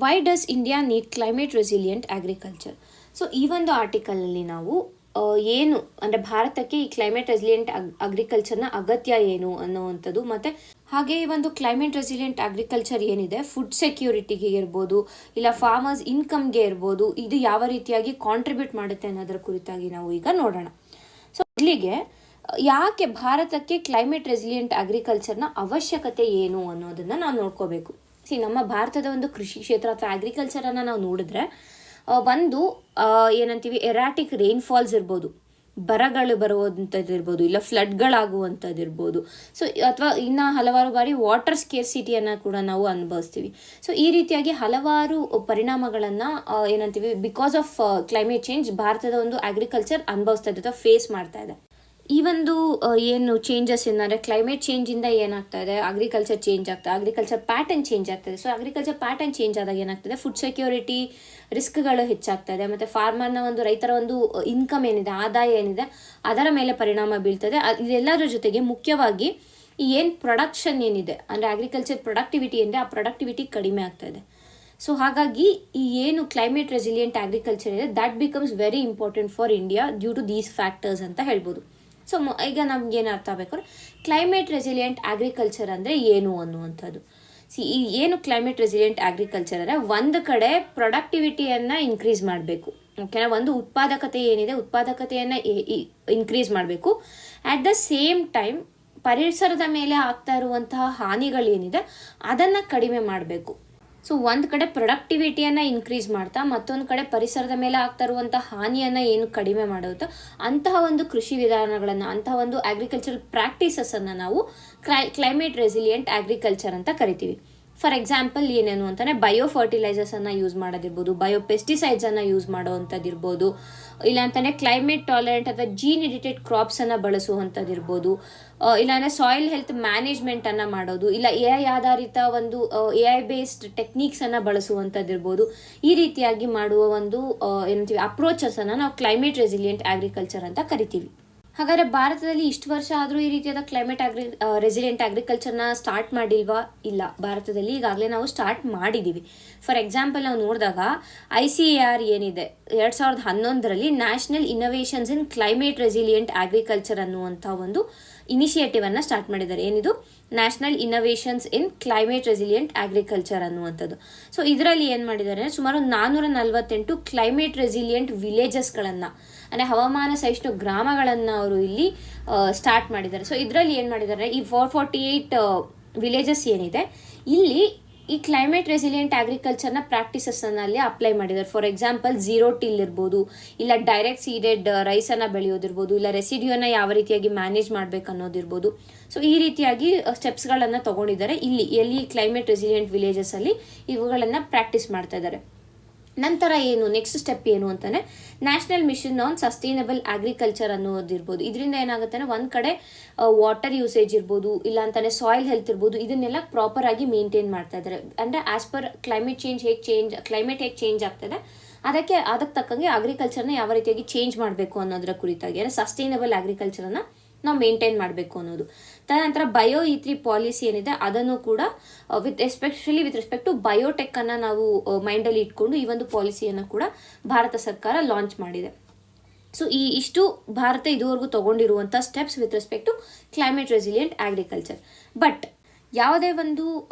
Why does India need climate resilient agriculture? So ಈ ಒಂದು ಆರ್ಟಿಕಲಲ್ಲಿ ನಾವು ಏನು ಅಂದರೆ ಭಾರತಕ್ಕೆ ಈ ಕ್ಲೈಮೇಟ್ ರೆಸಿಲಿಯಂಟ್ ಅಗ್ರಿಕಲ್ಚರ್ನ ಅಗತ್ಯ ಏನು ಅನ್ನುವಂಥದ್ದು, ಮತ್ತು ಹಾಗೆ ಈ ಒಂದು ಕ್ಲೈಮೇಟ್ ರೆಸಿಲಿಯಂಟ್ ಅಗ್ರಿಕಲ್ಚರ್ ಏನಿದೆ ಫುಡ್ ಸೆಕ್ಯೂರಿಟಿಗೆ ಇರ್ಬೋದು, ಇಲ್ಲ ಫಾರ್ಮರ್ಸ್ ಇನ್ಕಮ್ಗೆ ಇರ್ಬೋದು, ಇದು ಯಾವ ರೀತಿಯಾಗಿ ಕಾಂಟ್ರಿಬ್ಯೂಟ್ ಮಾಡುತ್ತೆ ಅನ್ನೋದರ ಕುರಿತಾಗಿ ನಾವು ಈಗ ನೋಡೋಣ. ಸೊ ಇಲ್ಲಿಗೆ ಯಾಕೆ ಭಾರತಕ್ಕೆ ಕ್ಲೈಮೇಟ್ ರೆಸಿಲಿಯಂಟ್ ಅಗ್ರಿಕಲ್ಚರ್ನ ಅವಶ್ಯಕತೆ ಏನು ಅನ್ನೋದನ್ನು ನಾವು ನೋಡ್ಕೋಬೇಕು. ನಮ್ಮ ಭಾರತದ ಒಂದು ಕೃಷಿ ಕ್ಷೇತ್ರ ಅಥವಾ ಅಗ್ರಿಕಲ್ಚರನ್ನು ನಾವು ನೋಡಿದ್ರೆ ಒಂದು ಏನಂತೀವಿ ಎರಾಟಿಕ್ ರೈನ್ಫಾಲ್ಸ್ ಇರ್ಬೋದು, ಬರಗಳು ಬರುವಂಥದ್ದು ಇರ್ಬೋದು, ಇಲ್ಲ ಫ್ಲಡ್ಗಳಾಗುವಂಥದ್ದು ಇರ್ಬೋದು. ಸೊ ಅಥವಾ ಇನ್ನು ಹಲವಾರು ಬಾರಿ ವಾಟರ್ ಸ್ಕೇರ್ಸಿಟಿಯನ್ನು ಕೂಡ ನಾವು ಅನುಭವಿಸ್ತೀವಿ. ಸೊ ಈ ರೀತಿಯಾಗಿ ಹಲವಾರು ಪರಿಣಾಮಗಳನ್ನು ಏನಂತೀವಿ ಬಿಕಾಸ್ ಆಫ್ ಕ್ಲೈಮೇಟ್ ಚೇಂಜ್ ಭಾರತದ ಒಂದು ಅಗ್ರಿಕಲ್ಚರ್ ಅನುಭವಿಸ್ತಾ ಇದೆ ಅಥವಾ ಫೇಸ್ ಮಾಡ್ತಾ ಇದೆ. ಈ ಒಂದು ಏನು ಚೇಂಜಸ್ ಏನಂದರೆ ಕ್ಲೈಮೇಟ್ ಚೇಂಜಿಂದ ಏನಾಗ್ತಾ ಇದೆ, ಅಗ್ರಿಕಲ್ಚರ್ ಚೇಂಜ್ ಆಗ್ತದೆ, ಅಗ್ರಿಕಲ್ಚರ್ ಪ್ಯಾಟರ್ನ್ ಚೇಂಜ್ ಆಗ್ತದೆ. ಸೊ ಅಗ್ರಿಕಲ್ಚರ್ ಪ್ಯಾಟರ್ನ್ ಚೇಂಜ್ ಆದಾಗ ಏನಾಗ್ತದೆ, ಫುಡ್ ಸೆಕ್ಯೂರಿಟಿ ರಿಸ್ಕ್ಗಳು ಹೆಚ್ಚಾಗ್ತದೆ, ಮತ್ತು ಫಾರ್ಮರ್ನ ಒಂದು ರೈತರ ಒಂದು ಇನ್ಕಮ್ ಏನಿದೆ, ಆದಾಯ ಏನಿದೆ, ಅದರ ಮೇಲೆ ಪರಿಣಾಮ ಬೀಳ್ತದೆ. ಇದೆಲ್ಲದರ ಜೊತೆಗೆ ಮುಖ್ಯವಾಗಿ ಈ ಏನು ಪ್ರೊಡಕ್ಷನ್ ಏನಿದೆ ಅಂದರೆ ಅಗ್ರಿಕಲ್ಚರ್ ಪ್ರೊಡಕ್ಟಿವಿಟಿ ಏನಿದೆ, ಆ ಪ್ರೊಡಕ್ಟಿವಿಟಿ ಕಡಿಮೆ ಆಗ್ತಾಯಿದೆ. ಸೊ ಹಾಗಾಗಿ ಈ ಏನು ಕ್ಲೈಮೇಟ್ ರೆಸಿಲಿಯಂಟ್ ಅಗ್ರಿಕಲ್ಚರ್ ಇದೆ that becomes very important for India due to these factors ಅಂತ ಹೇಳ್ಬೋದು. ಸೊ ಈಗ ನಮ್ಗೇನು ಅರ್ಥ ಆಗಬೇಕು, ಕ್ಲೈಮೇಟ್ ರೆಸಿಲಿಯಂಟ್ ಅಗ್ರಿಕಲ್ಚರ್ ಅಂದರೆ ಏನು ಅನ್ನುವಂಥದ್ದು. ಈ ಏನು ಕ್ಲೈಮೇಟ್ ರೆಸಿಲಿಯಂಟ್ ಅಗ್ರಿಕಲ್ಚರ್ ಅಂದರೆ ಒಂದು ಕಡೆ ಪ್ರೊಡಕ್ಟಿವಿಟಿಯನ್ನು ಇನ್ಕ್ರೀಸ್ ಮಾಡಬೇಕು, ಓಕೆನಾ, ಒಂದು ಉತ್ಪಾದಕತೆ ಏನಿದೆ ಉತ್ಪಾದಕತೆಯನ್ನು ಇನ್ಕ್ರೀಸ್ ಮಾಡಬೇಕು. ಆ್ಯಟ್ ದ ಸೇಮ್ ಟೈಮ್ ಪರಿಸರದ ಮೇಲೆ ಆಗ್ತಾ ಇರುವಂತಹ ಹಾನಿಗಳೇನಿದೆ ಅದನ್ನು ಕಡಿಮೆ ಮಾಡಬೇಕು. ಸೊ ಒಂದು ಕಡೆ ಪ್ರೊಡಕ್ಟಿವಿಟಿಯನ್ನು ಇನ್ಕ್ರೀಸ್ ಮಾಡ್ತಾ ಮತ್ತೊಂದು ಕಡೆ ಪರಿಸರದ ಮೇಲೆ ಆಗ್ತಾ ಇರುವಂಥ ಹಾನಿಯನ್ನು ಏನು ಕಡಿಮೆ ಮಾಡುತ್ತೋ ಅಂತಹ ಒಂದು ಕೃಷಿ ವಿಧಾನಗಳನ್ನು, ಅಂತಹ ಒಂದು ಅಗ್ರಿಕಲ್ಚರಲ್ ಪ್ರಾಕ್ಟೀಸಸನ್ನು ನಾವು ಕ್ಲೈಮೇಟ್ ರೆಸಿಲಿಯಂಟ್ ಅಗ್ರಿಕಲ್ಚರ್ ಅಂತ ಕರಿತೀವಿ. ಫಾರ್ ಎಕ್ಸಾಂಪಲ್ ಏನೇನು ಅಂತಲೇ ಬಯೋ ಫರ್ಟಿಲೈಸರ್ಸನ್ನು ಯೂಸ್ ಮಾಡೋದಿರ್ಬೋದು, ಬಯೋ ಪೆಸ್ಟಿಸೈಡ್ಸನ್ನು ಯೂಸ್ ಮಾಡೋವಂಥದ್ದಿರ್ಬೋದು, ಇಲ್ಲಾಂತಲೇ ಕ್ಲೈಮೇಟ್ ಟಾಲರೆಂಟ್ ಅಥವಾ ಜೀನ್ ಎಡಿಟೆಡ್ ಕ್ರಾಪ್ಸನ್ನು ಬಳಸುವಂಥದ್ದಿರ್ಬೋದು, ಇಲ್ಲಾಂದರೆ ಸಾಯಿಲ್ ಹೆಲ್ತ್ ಮ್ಯಾನೇಜ್ಮೆಂಟನ್ನು ಮಾಡೋದು, ಇಲ್ಲ AI ಆಧಾರಿತ ಒಂದು AI ಬೇಸ್ಡ್ ಟೆಕ್ನಿಕ್ಸನ್ನು ಬಳಸುವಂಥದ್ದಿರ್ಬೋದು. ಈ ರೀತಿಯಾಗಿ ಮಾಡುವ ಒಂದು ಏನಂತೀವಿ ಅಪ್ರೋಚಸನ್ನು ನಾವು ಕ್ಲೈಮೇಟ್ ರೆಸಿಲಿಯಂಟ್ ಅಗ್ರಿಕಲ್ಚರ್ ಅಂತ ಕರಿತೀವಿ. ಹಾಗಾದರೆ ಭಾರತದಲ್ಲಿ ಇಷ್ಟು ವರ್ಷ ಆದರೂ ಈ ರೀತಿಯಾದ ಕ್ಲೈಮೇಟ್ ರೆಸಿಲಿಯಂಟ್ ಅಗ್ರಿಕಲ್ಚರ್ನ ಸ್ಟಾರ್ಟ್ ಮಾಡಿಲ್ವಾ? ಇಲ್ಲ, ಭಾರತದಲ್ಲಿ ಈಗಾಗಲೇ ನಾವು ಸ್ಟಾರ್ಟ್ ಮಾಡಿದ್ದೀವಿ. ಫಾರ್ ಎಕ್ಸಾಂಪಲ್ ನಾವು ನೋಡಿದಾಗ ICAR ಏನಿದೆ 2011ರಲ್ಲಿ ನ್ಯಾಷನಲ್ ಇನ್ನೋವೇಷನ್ಸ್ ಇನ್ ಕ್ಲೈಮೇಟ್ ರೆಸಿಲಿಯಂಟ್ ಅಗ್ರಿಕಲ್ಚರ್ ಅನ್ನುವಂಥ ಒಂದು ಇನಿಷಿಯೇಟಿವನ್ನು ಸ್ಟಾರ್ಟ್ ಮಾಡಿದ್ದಾರೆ. ಏನಿದು ನ್ಯಾಷನಲ್ ಇನ್ನೋವೇಷನ್ಸ್ ಇನ್ ಕ್ಲೈಮೇಟ್ ರೆಸಿಲಿಯಂಟ್ ಅಗ್ರಿಕಲ್ಚರ್ ಅನ್ನುವಂಥದ್ದು. ಸೊ ಇದರಲ್ಲಿ ಏನು ಮಾಡಿದ್ದಾರೆ, ಸುಮಾರು 448 ಕ್ಲೈಮೇಟ್ ರೆಸಿಲಿಯಂಟ್ ವಿಲೇಜಸ್ಗಳನ್ನು ಅಂದರೆ ಹವಾಮಾನ ಸಹಿಷ್ಣು ಗ್ರಾಮಗಳನ್ನು ಅವರು ಇಲ್ಲಿ ಸ್ಟಾರ್ಟ್ ಮಾಡಿದ್ದಾರೆ. ಸೊ ಇದರಲ್ಲಿ ಏನು ಮಾಡಿದ್ದಾರೆ, ಈ 448 ವಿಲೇಜಸ್ ಏನಿದೆ ಇಲ್ಲಿ ಈ ಕ್ಲೈಮೇಟ್ ರೆಸಿಲಿಯಂಟ್ ಅಗ್ರಿಕಲ್ಚರ್ನ ಪ್ರಾಕ್ಟೀಸಸ್ಸನ್ನು ಅಲ್ಲಿ ಅಪ್ಲೈ ಮಾಡಿದ್ದಾರೆ. ಫಾರ್ ಎಕ್ಸಾಂಪಲ್ ಝೀರೋ ಟಿಲ್ ಇರ್ಬೋದು, ಇಲ್ಲ ಡೈರೆಕ್ಟ್ ಸೀಡೆಡ್ ರೈಸನ್ನು ಬೆಳೆಯೋದಿರ್ಬೋದು, ಇಲ್ಲ ರೆಸಿಡ್ಯೂನ ಯಾವ ರೀತಿಯಾಗಿ ಮ್ಯಾನೇಜ್ ಮಾಡಬೇಕು ಅನ್ನೋದಿರ್ಬೋದು. ಸೊ ಈ ರೀತಿಯಾಗಿ ಸ್ಟೆಪ್ಸ್ಗಳನ್ನು ತೊಗೊಂಡಿದ್ದಾರೆ. ಎಲ್ಲಿ ಕ್ಲೈಮೇಟ್ ರೆಸಿಲಿಯಂಟ್ ವಿಲೇಜಸಲ್ಲಿ ಇವುಗಳನ್ನು ಪ್ರಾಕ್ಟೀಸ್ ಮಾಡ್ತಾ ಇದ್ದಾರೆ. ನಂತರ ಏನು ನೆಕ್ಸ್ಟ್ ಸ್ಟೆಪ್ ಏನು ಅಂತಾನೆ national mission on sustainable agriculture ಅನ್ನೋದಿರ್ಬೋದು. ಇದರಿಂದ ಏನಾಗುತ್ತೆ ಒಂದು ಕಡೆ ವಾಟರ್ ಯೂಸೇಜ್ ಇರ್ಬೋದು, ಇಲ್ಲ ಅಂತಾನೆ ಸಾಯಿಲ್ ಹೆಲ್ತ್ ಇರ್ಬೋದು, ಇದನ್ನೆಲ್ಲ ಪ್ರಾಪರ್ ಆಗಿ ಮೇಂಟೈನ್ ಮಾಡ್ತಾ ಇದ್ದಾರೆ. ಅಂದರೆ ಆಸ್ ಪರ್ ಕ್ಲೈಮೇಟ್ ಹೇಗೆ ಚೇಂಜ್ ಆಗ್ತದೆ ಅದಕ್ಕೆ ತಕ್ಕಂಗೆ ಅಗ್ರಿಕಲ್ಚರ್ನ ಯಾವ ರೀತಿಯಾಗಿ ಚೇಂಜ್ ಮಾಡಬೇಕು ಅನ್ನೋದರ ಕುರಿತಾಗಿ ಅಂದರೆ ಸಸ್ಟೈನಬಲ್ ಅಗ್ರಿಕಲ್ಚರನ್ನು ನಾವು ಮೇಂಟೈನ್ ಮಾಡಬೇಕು ಅನ್ನೋದು. ತದನಂತರ ಬಯೋ E3 ಪಾಲಿಸಿ ಏನಿದೆ ಅದನ್ನು ಕೂಡ ವಿತ್ ರೆಸ್ಪೆಕ್ಟ್ ಟು ಬಯೋಟೆಕ್ಕನ್ನು ನಾವು ಮೈಂಡಲ್ಲಿ ಇಟ್ಕೊಂಡು ಈ ಒಂದು ಪಾಲಿಸಿಯನ್ನು ಕೂಡ ಭಾರತ ಸರ್ಕಾರ ಲಾಂಚ್ ಮಾಡಿದೆ. ಸೊ ಇಷ್ಟು ಭಾರತ ಇದುವರೆಗೂ ತಗೊಂಡಿರುವಂಥ steps with respect to climate resilient agriculture. But ಯಾವುದೇ ಒಂದು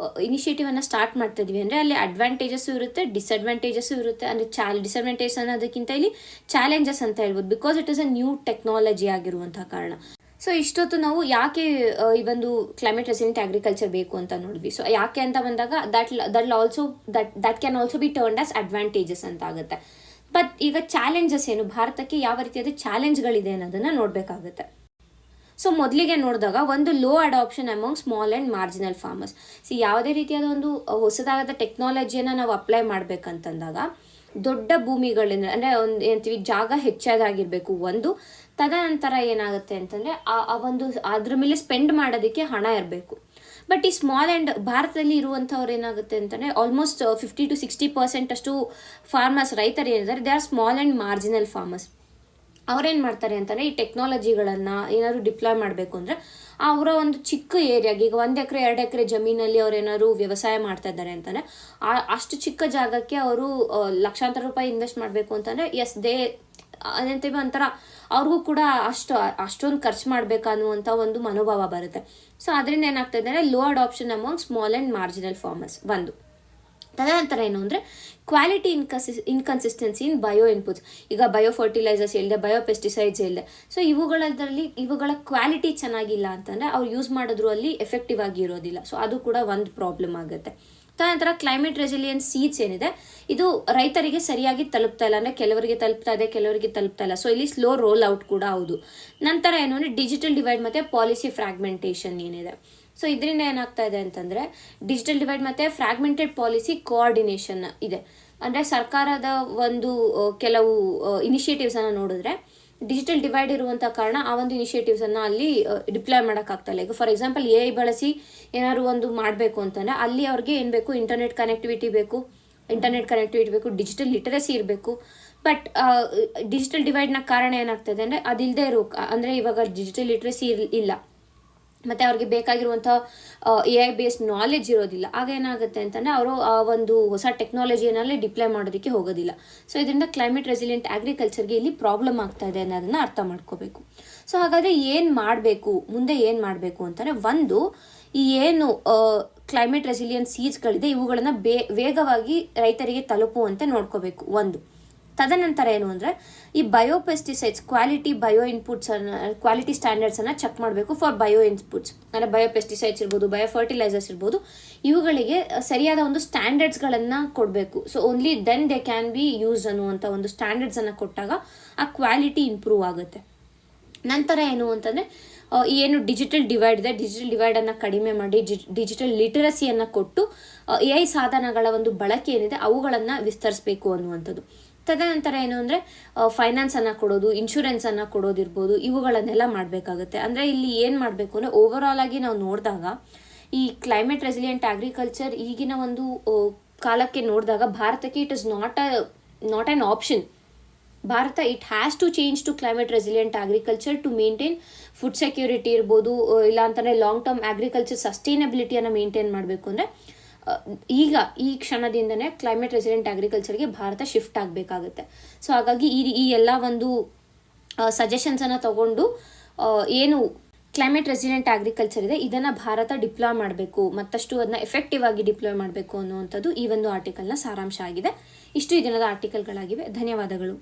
ಇನಿಷಿಯೇಟಿವನ್ನು ಸ್ಟಾರ್ಟ್ ಮಾಡ್ತಾ ಇದೀವಿ ಅಂದರೆ ಅಲ್ಲಿ ಅಡ್ವಾಂಟೇಜಸ್ಸು ಇರುತ್ತೆ, ಡಿಸ್ಅಡ್ವಾಂಟೇಜಸ್ಸು ಇರುತ್ತೆ. ಅಂದರೆ ಡಿಸ್ಅಡ್ವಾಂಟೇಜಸ್ ಅನ್ನೋದಕ್ಕಿಂತ ಇಲ್ಲಿ ಚಾಲೆಂಜಸ್ ಅಂತ ಹೇಳ್ಬೋದು, because it is a new technology ಆಗಿರುವಂಥ ಕಾರಣ. ಸೊ ಇಷ್ಟೊತ್ತು ನಾವು ಯಾಕೆ ಈ ಒಂದು ಕ್ಲೈಮೇಟ್ ರೆಸಿಲಿಯಂಟ್ ಅಗ್ರಿಕಲ್ಚರ್ ಬೇಕು ಅಂತ ನೋಡಿದ್ವಿ. ಸೊ ಯಾಕೆ ಅಂತ ಬಂದಾಗ that can also be turned as advantages ಅಂತ ಆಗುತ್ತೆ. ಬಟ್ ಈಗ ಚಾಲೆಂಜಸ್ ಏನು, ಭಾರತಕ್ಕೆ ಯಾವ ರೀತಿಯಾದ ಚಾಲೆಂಜ್ಗಳಿದೆ ಅನ್ನೋದನ್ನು ನೋಡಬೇಕಾಗುತ್ತೆ. ಸೊ ಮೊದಲಿಗೆ ನೋಡಿದಾಗ ಒಂದು low adoption among small and marginal farmers. ಯಾವುದೇ ರೀತಿಯಾದ ಒಂದು ಹೊಸದಾದ ಟೆಕ್ನಾಲಜಿಯನ್ನು ನಾವು ಅಪ್ಲೈ ಮಾಡಬೇಕಂತಂದಾಗ ದೊಡ್ಡ ಭೂಮಿಗಳಿಂದ ಅಂದರೆ ಒಂದು ಏನಂತೀವಿ ಜಾಗ ಹೆಚ್ಚಾಗಿರಬೇಕು ಒಂದು. ತದನಂತರ ಏನಾಗುತ್ತೆ ಅಂತಂದರೆ ಅದ್ರ ಮೇಲೆ ಸ್ಪೆಂಡ್ ಮಾಡೋದಕ್ಕೆ ಹಣ ಇರಬೇಕು. ಬಟ್ ಈ ಸ್ಮಾಲ್ ಆ್ಯಂಡ್ ಭಾರತದಲ್ಲಿ ಇರುವಂಥವ್ರು ಏನಾಗುತ್ತೆ ಅಂತಂದರೆ ಆಲ್ಮೋಸ್ಟ್ 50 to 60% ಅಷ್ಟು ಫಾರ್ಮರ್ಸ್ ರೈತರು ಏನಿದ್ದಾರೆ they are small and marginal farmers. ಅವ್ರೇನು ಮಾಡ್ತಾರೆ ಅಂತಂದರೆ ಈ ಟೆಕ್ನಾಲಜಿಗಳನ್ನು ಏನಾದ್ರು ಡಿಪ್ಲಾಯ್ ಮಾಡಬೇಕು ಅಂದರೆ ಅವರ ಒಂದು ಚಿಕ್ಕ ಏರಿಯಾಗೆ, ಈಗ 1 ಎಕರೆ 2 ಎಕರೆ ಜಮೀನಲ್ಲಿ ಅವ್ರು ಏನಾದ್ರು ವ್ಯವಸಾಯ ಮಾಡ್ತಾ ಇದ್ದಾರೆ ಅಂತಂದರೆ ಅಷ್ಟು ಚಿಕ್ಕ ಜಾಗಕ್ಕೆ ಅವರು ಲಕ್ಷಾಂತರ ರೂಪಾಯಿ ಇನ್ವೆಸ್ಟ್ ಮಾಡಬೇಕು ಅಂತಂದರೆ ಅದಂತೀವಿ ಒಂಥರ ಅವ್ರಿಗೂ ಕೂಡ ಅಷ್ಟೊಂದು ಖರ್ಚು ಮಾಡಬೇಕನ್ನುವಂಥ ಒಂದು ಮನೋಭಾವ ಬರುತ್ತೆ. ಸೊ ಅದರಿಂದ ಏನಾಗ್ತಾ ಇದೆ low adoption among small and marginal farmers ಒಂದು. ತದನಂತರ ಏನು ಅಂದರೆ ಕ್ವಾಲಿಟಿ ಇನ್ಕನ್ಸಿಸ್ಟೆನ್ಸಿ ಇನ್ ಬಯೋ ಇನ್ಪುಟ್ಸ್. ಈಗ ಬಯೋ ಫರ್ಟಿಲೈಸರ್ಸ್ ಹೇಳಿದೆ, ಬಯೋ ಪೆಸ್ಟಿಸೈಡ್ಸ್ ಹೇಳಿದೆ. ಸೊ ಇವುಗಳ ಕ್ವಾಲಿಟಿ ಚೆನ್ನಾಗಿಲ್ಲ ಅಂತಂದರೆ ಅವ್ರು ಯೂಸ್ ಮಾಡಿದ್ರು ಅಲ್ಲಿ ಎಫೆಕ್ಟಿವ್ ಆಗಿ ಇರೋದಿಲ್ಲ. ಸೊ ಅದು ಕೂಡ ಒಂದು ಪ್ರಾಬ್ಲಮ್ ಆಗುತ್ತೆ. ತದನಂತರ ಕ್ಲೈಮೇಟ್ ರೆಸಿಲಿಯನ್ಸ್ ಸೀಡ್ಸ್ ಏನಿದೆ ಇದು ರೈತರಿಗೆ ಸರಿಯಾಗಿ ತಲುಪ್ತಾ ಇಲ್ಲ, ಅಂದರೆ ಕೆಲವರಿಗೆ ತಲುಪ್ತಾ ಇದೆ, ಕೆಲವರಿಗೆ ತಲುಪ್ತಾ ಇಲ್ಲ. ಸೊ ಇಲ್ಲಿ ಸ್ಲೋ ರೋಲ್ ಔಟ್ ಕೂಡ ಹೌದು. ನಂತರ ಏನು ಅಂದರೆ ಡಿಜಿಟಲ್ ಡಿವೈಡ್ ಮತ್ತು ಪಾಲಿಸಿ ಫ್ರಾಗ್ಮೆಂಟೇಷನ್ ಏನಿದೆ. ಸೊ ಇದರಿಂದ ಏನಾಗ್ತಾ ಇದೆ ಅಂತಂದರೆ ಡಿಜಿಟಲ್ ಡಿವೈಡ್ ಮತ್ತು ಫ್ರಾಗ್ಮೆಂಟೆಡ್ ಪಾಲಿಸಿ ಕೋಆರ್ಡಿನೇಷನ್ ಇದೆ. ಅಂದರೆ ಸರ್ಕಾರದ ಒಂದು ಕೆಲವು ಇನಿಷಿಯೇಟಿವ್ಸನ್ನು ನೋಡಿದ್ರೆ ಡಿಜಿಟಲ್ ಡಿವೈಡ್ ಇರುವಂಥ ಕಾರಣ ಆ ಒಂದು ಇನಿಷಿಯೇಟಿವ್ಸನ್ನು ಅಲ್ಲಿ ಡಿಪ್ಲಾಯ್ ಮಾಡೋಕ್ಕಾಗ್ತಾಯಿಲ್ಲ. ಈಗ ಫಾರ್ ಎಕ್ಸಾಂಪಲ್ AI ಬಳಸಿ ಏನಾದ್ರು ಒಂದು ಮಾಡಬೇಕು ಅಂತಂದರೆ ಅಲ್ಲಿ ಅವ್ರಿಗೆ ಏನು ಬೇಕು, ಇಂಟರ್ನೆಟ್ ಕನೆಕ್ಟಿವಿಟಿ ಬೇಕು, ಡಿಜಿಟಲ್ ಲಿಟರಸಿ ಇರಬೇಕು. ಬಟ್ ಡಿಜಿಟಲ್ ಡಿವೈಡ್ನ ಕಾರಣ ಏನಾಗ್ತದೆ ಅಂದರೆ ಅದಿಲ್ಲದೆ ಅಂದರೆ ಇವಾಗ ಡಿಜಿಟಲ್ ಲಿಟ್ರಸಿ ಇಲ್ಲ, ಮತ್ತು ಅವ್ರಿಗೆ ಬೇಕಾಗಿರುವಂಥ AI ಬೇಸ್ಡ್ ನಾಲೆಜ್ ಇರೋದಿಲ್ಲ. ಆಗ ಏನಾಗುತ್ತೆ ಅಂತಂದರೆ ಅವರು ಆ ಒಂದು ಹೊಸ ಟೆಕ್ನಾಲಜಿಯನ್ನಲ್ಲಿ ಡಿಪ್ಲೈ ಮಾಡೋದಕ್ಕೆ ಹೋಗೋದಿಲ್ಲ. ಸೊ ಇದರಿಂದ ಕ್ಲೈಮೇಟ್ ರೆಸಿಲಿಯಂಟ್ ಅಗ್ರಿಕಲ್ಚರ್ಗೆ ಇಲ್ಲಿ ಪ್ರಾಬ್ಲಮ್ ಆಗ್ತಾ ಇದೆ ಅನ್ನೋದನ್ನು ಅರ್ಥ ಮಾಡ್ಕೋಬೇಕು. ಸೊ ಹಾಗಾದರೆ ಮುಂದೆ ಏನು ಮಾಡಬೇಕು ಅಂತಂದರೆ ಒಂದು, ಈ ಏನು ಕ್ಲೈಮೇಟ್ ರೆಸಿಲಿಯಂಟ್ ಸೀಡ್ಸ್ಗಳಿದೆ ಇವುಗಳನ್ನು ವೇಗವಾಗಿ ರೈತರಿಗೆ ತಲುಪುವಂತೆ ನೋಡ್ಕೋಬೇಕು ಒಂದು. ತದನಂತರ ಏನು ಅಂದರೆ ಈ ಬಯೋಪೆಸ್ಟಿಸೈಡ್ಸ್ ಕ್ವಾಲಿಟಿ ಸ್ಟ್ಯಾಂಡರ್ಡ್ಸನ್ನು ಚೆಕ್ ಮಾಡಬೇಕು ಫಾರ್ ಬಯೋ ಇನ್ಪುಟ್ಸ್. ಅಂದರೆ ಬಯೋಪೆಸ್ಟಿಸೈಡ್ಸ್ ಇರ್ಬೋದು, ಬಯೋ ಫರ್ಟಿಲೈಸರ್ಸ್ ಇರ್ಬೋದು, ಇವುಗಳಿಗೆ ಸರಿಯಾದ ಒಂದು ಸ್ಟ್ಯಾಂಡರ್ಡ್ಸ್ಗಳನ್ನು ಕೊಡಬೇಕು. So only then they can be use ಅನ್ನುವಂಥ ಒಂದು ಸ್ಟ್ಯಾಂಡರ್ಡ್ಸನ್ನು ಕೊಟ್ಟಾಗ ಆ ಕ್ವಾಲಿಟಿ ಇಂಪ್ರೂವ್ ಆಗುತ್ತೆ. ನಂತರ ಏನು ಅಂತಂದರೆ ಏನು ಡಿಜಿಟಲ್ ಡಿವೈಡ್ ಇದೆ, ಡಿಜಿಟಲ್ ಡಿವೈಡನ್ನು ಕಡಿಮೆ ಮಾಡಿ ಡಿಜಿಟಲ್ ಲಿಟರಸಿಯನ್ನು ಕೊಟ್ಟು AI ಸಾಧನಗಳ ಒಂದು ಬಳಕೆ ಏನಿದೆ ಅವುಗಳನ್ನು ವಿಸ್ತರಿಸಬೇಕು ಅನ್ನುವಂಥದ್ದು. ತದನಂತರ ಏನು ಅಂದರೆ ಫೈನಾನ್ಸನ್ನು ಕೊಡೋದು, ಇನ್ಶೂರೆನ್ಸನ್ನು ಕೊಡೋದಿರ್ಬೋದು, ಇವುಗಳನ್ನೆಲ್ಲ ಮಾಡಬೇಕಾಗುತ್ತೆ. ಅಂದರೆ ಇಲ್ಲಿ ಏನು ಮಾಡಬೇಕು ಅಂದರೆ ಓವರಾಲ್ ಆಗಿ ನಾವು ನೋಡಿದಾಗ ಈ ಕ್ಲೈಮೇಟ್ ರೆಸಿಲಿಯಂಟ್ ಅಗ್ರಿಕಲ್ಚರ್ ಈಗಿನ ಒಂದು ಕಾಲಕ್ಕೆ ನೋಡಿದಾಗ ಭಾರತಕ್ಕೆ it is not an option. ಭಾರತ it has to change to climate resilient agriculture to maintain food security ಇರ್ಬೋದು, ಇಲ್ಲ ಅಂತಂದರೆ ಲಾಂಗ್ ಟರ್ಮ್ ಅಗ್ರಿಕಲ್ಚರ್ ಸಸ್ಟೈನಬಿಲಿಟಿಯನ್ನು ಮೇಂಟೈನ್ ಮಾಡಬೇಕು ಅಂದರೆ ಈಗ ಈ ಕ್ಷಣದಿಂದನೇ ಕ್ಲೈಮೇಟ್ ರೆಸಿಲಿಯಂಟ್ ಅಗ್ರಿಕಲ್ಚರ್ಗೆ ಭಾರತ ಶಿಫ್ಟ್ ಆಗಬೇಕಾಗುತ್ತೆ. ಸೊ ಹಾಗಾಗಿ ಈ ಎಲ್ಲ ಒಂದು ಸಜೆಷನ್ಸನ್ನು ತಗೊಂಡು ಏನು ಕ್ಲೈಮೇಟ್ ರೆಸಿಲಿಯಂಟ್ ಅಗ್ರಿಕಲ್ಚರ್ ಇದೆ ಇದನ್ನು ಭಾರತ ಡಿಪ್ಲಾಯ್ ಮಾಡಬೇಕು, ಮತ್ತಷ್ಟು ಅದನ್ನ ಎಫೆಕ್ಟಿವ್ ಆಗಿ ಡಿಪ್ಲಾಯ್ ಮಾಡಬೇಕು ಅನ್ನುವಂಥದ್ದು ಈ ಒಂದು ಆರ್ಟಿಕಲ್ನ ಸಾರಾಂಶ ಆಗಿದೆ. ಇಷ್ಟು ಈ ದಿನದ ಆರ್ಟಿಕಲ್ಗಳಾಗಿವೆ. ಧನ್ಯವಾದಗಳು.